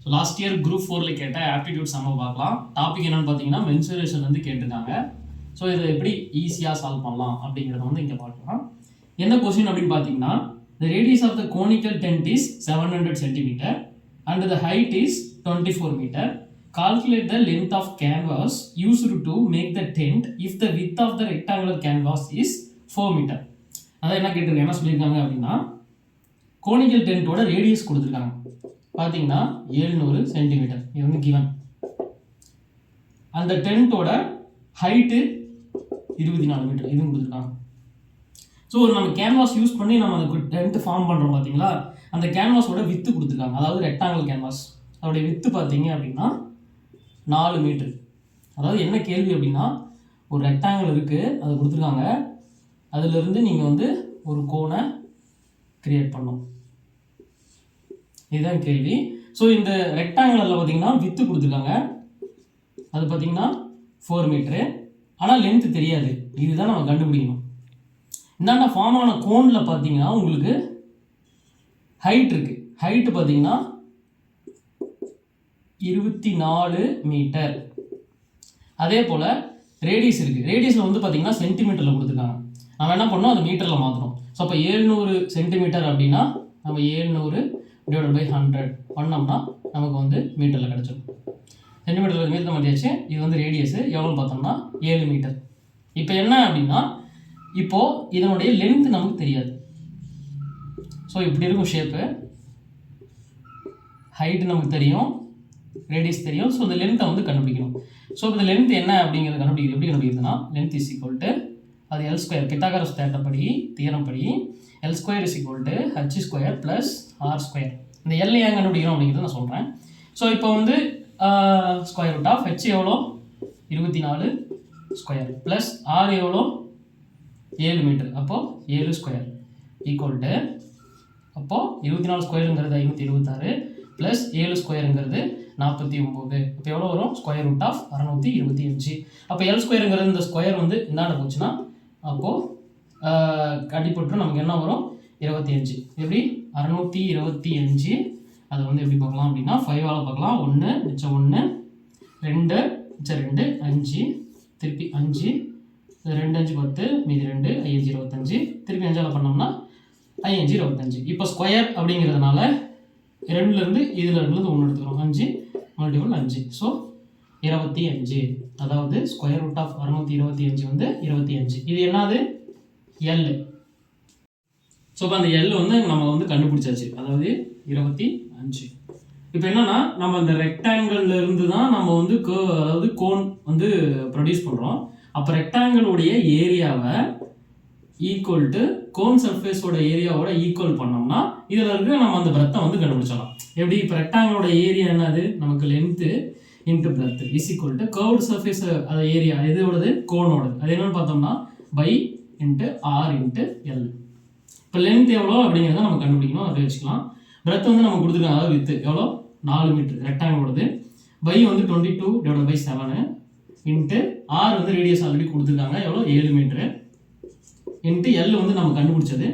So last year group 4ல் கேட்ட aptitude சம்ம பார்க்கலாம். டாபிக் என்னென்னு பார்த்தீங்கன்னா மென்சுரேஷன் வந்து கேட்டிருக்காங்க. ஸோ இதை எப்படி ஈஸியாக சால்வ் பண்ணலாம் அப்படிங்கிறத வந்து இங்கே பார்க்கலாம். என்ன கொஸ்டின் அப்படின்னு பார்த்தீங்கன்னா, the radius of the conical tent is 700 cm and the height is 24 meter. Calculate the length of canvas used to make the tent if the width of the rectangular canvas is 4 meter. அதான் என்ன கேட்டிருக்காங்க, என்ன சொல்லியிருக்காங்க அப்படின்னா, conical டென்ட்டோட radius கொடுத்துருக்காங்க. பார்த்தீங்கன்னா 700 centimetre, இது வந்து கிவன். அந்த டென்ட்டோட ஹைட்டு 24 மீட்டர், இதுவும் கொடுத்துருக்காங்க. ஸோ ஒரு நம்ம கேன்வாஸ் யூஸ் பண்ணி நம்ம அந்த டென்ட் ஃபார்ம் பண்ணுறோம் பார்த்தீங்களா, அந்த கேன்வாஸோட வித்து கொடுத்துருக்காங்க. அதாவது ரெக்டாங்கிள் கேன்வாஸ், அதோடைய வித்து பார்த்தீங்க அப்படின்னா 4 மீட்டர். அதாவது என்ன கேள்வி அப்படின்னா, ஒரு ரெக்டாங்கிள் இருக்குது, அது கொடுத்துருக்காங்க, அதிலிருந்து நீங்கள் வந்து ஒரு கோனை கிரியேட் பண்ணணும், இதுதான் கேள்வி. ஸோ இந்த ரெக்டாங்கிளில் பார்த்தீங்கன்னா வித்து கொடுத்துருக்காங்க, அது பார்த்தீங்கன்னா 4 மீட்டரு, ஆனால் லென்த்து தெரியாது. இதுதான் நம்ம கண்டுபிடிக்கணும். இந்தாண்ட ஃபார்ம் ஆன கோனில் பார்த்தீங்கன்னா உங்களுக்கு ஹைட் இருக்குது. ஹைட்டு பார்த்தீங்கன்னா 24 மீட்டர். அதே போல் ரேடியஸ் இருக்குது. ரேடியஸில் வந்து பார்த்தீங்கன்னா சென்டிமீட்டரில் கொடுத்துருக்காங்க. நம்ம என்ன பண்ணோம், அதை மீட்டரில் மாற்றணும். ஸோ அப்போ 700 சென்டிமீட்டர் அப்படின்னா நம்ம 700 டிவைட் பை 100 பண்ணோம்னா நமக்கு வந்து மீட்டரில் கிடச்சிடும். சென்டிமீட்டரில் மீட்டர் மாற்றியாச்சு. இது வந்து ரேடியஸு எவ்வளோ பார்த்தோம்னா 7 மீட்டர். இப்போ என்ன அப்படின்னா, இப்போது இதனுடைய லென்த் நமக்கு தெரியாது. ஸோ இப்படி இருக்கும் ஷேப்பு, ஹைட்டு நமக்கு தெரியும், ரேடியஸ் தெரியும். ஸோ இந்த லென்த்தை வந்து கண்டுபிடிக்கணும். ஸோ இந்த லென்த் என்ன அப்படிங்கிறத கண்டுபிடிக்கிறது எப்படி கண்டுபிடிக்கிறதுனா, லென்த் இஸ் ஈக்குவல் டு அது எல் ஸ்கொயர், பித்தாகரஸ் தேற்றப்படி, தியரம் படி L square is equal to H square plus R square. இந்த எல் ஏன் கண்டுபிடிக்கிறோம் அப்படிங்கிறத நான் சொல்கிறேன். ஸோ இப்போ வந்து ஸ்கொயர் ரூட் ஆஃப் ஹெச் எவ்வளோ 24 ஸ்கொயர் ப்ளஸ் ஆர் எவ்வளோ 7 மீட்டர், அப்போது 7 ஸ்கொயர் ஈக்குவல் டு, அப்போது 24 ஸ்கொயருங்கிறது 526 ப்ளஸ் 7 ஸ்கொயருங்கிறது 49. இப்போ எவ்வளோ வரும், ஸ்கொயர் ரூட் ஆஃப் 625. அப்போ எல் ஸ்கொயருங்கிறது இந்த ஸ்கொயர் வந்து இந்தாண்ட போச்சுன்னா அப்போது கண்டிப்பட்டு நமக்கு என்ன வரும் 25. எப்படி 625 அதை வந்து எப்படி பார்க்கலாம் அப்படின்னா 5ஆல் பார்க்கலாம். 1 மிச்சம் 1, 2 மிச்சம் 2, 5 திருப்பி 5, 2 5 10 மீதி 2 5 25 திருப்பி 5ஆல் பண்ணோம்னா 5 25. இப்போ ஸ்கொயர் அப்படிங்கிறதுனால 2லேருந்து இதில் 1 எடுத்துக்கிறோம். 5 மல்டிபிள் 5, ஸோ 25. அதாவது ஸ்கொயர் ரூட் ஆஃப் 625 வந்து 25. இது என்னது, எல். ஸோ இப்போ அந்த எல் வந்து நம்ம வந்து கண்டுபிடிச்சாச்சு, அதாவது 25. இப்போ என்னன்னா, நம்ம அந்த ரெக்டாங்கிள்ல இருந்து தான் நம்ம வந்து அதாவது கோன் வந்து ப்ரொடியூஸ் பண்ணுறோம். அப்போ ரெக்டாங்கிளோடைய ஏரியாவை ஈக்குவல் டு கோன் சர்ஃபேஸோட ஏரியாவோட ஈக்குவல் பண்ணோம்னா இதில் இருக்க நம்ம அந்த பிரெத்தை வந்து கண்டுபிடிச்சிடலாம். எப்படி, இப்போ ரெக்டாங்கிளோட ஏரியா என்னது, நமக்கு length into breadth is equal to curved surface, அது ஏரியா எதோடது, கோனோடது. அது என்னென்னு பார்த்தோம்னா pi into R into L. இப்போ லென்த் எவ்வளோ அப்படிங்கிறத நம்ம கண்டுபிடிக்கணும், அப்படி வச்சுக்கலாம். பிரெத் வந்து நம்ம கொடுத்துருக்காங்க, அதாவது வித்து எவ்வளோ 4 மீட்டர் ரெக்டாங்கிளோடது. பை வந்து 22 டிவைட் பை 7 இன்ட்டு ஆர் வந்து ரேடியஸ் ஆல்ரெடி கொடுத்துருக்காங்க, எவ்வளோ 7 மீட்டரு இன்ட்டு எல் வந்து நம்ம கண்டுபிடிச்சது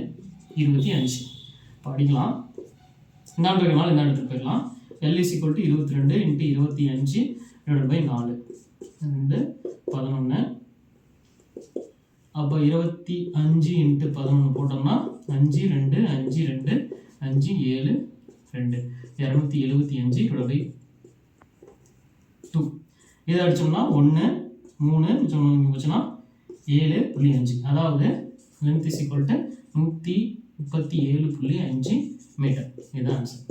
25. இப்போ அடிக்கலாம், இந்தாண்டு இருக்கனால இந்த இடத்துக்கு போயிடலாம். L is equal to 22 into 25 divide by 4, 2 11. அப்போ 25 இன்ட்டு 11 போட்டோம்னா 5 2 5 2 5 7 2 275 டிவைட் பை 2. இதை அடிச்சோம்னா 1 3 போச்சுன்னா 7.5. அதாவது length is equal to 137.5 metre. இதுதான் ஆன்சர்.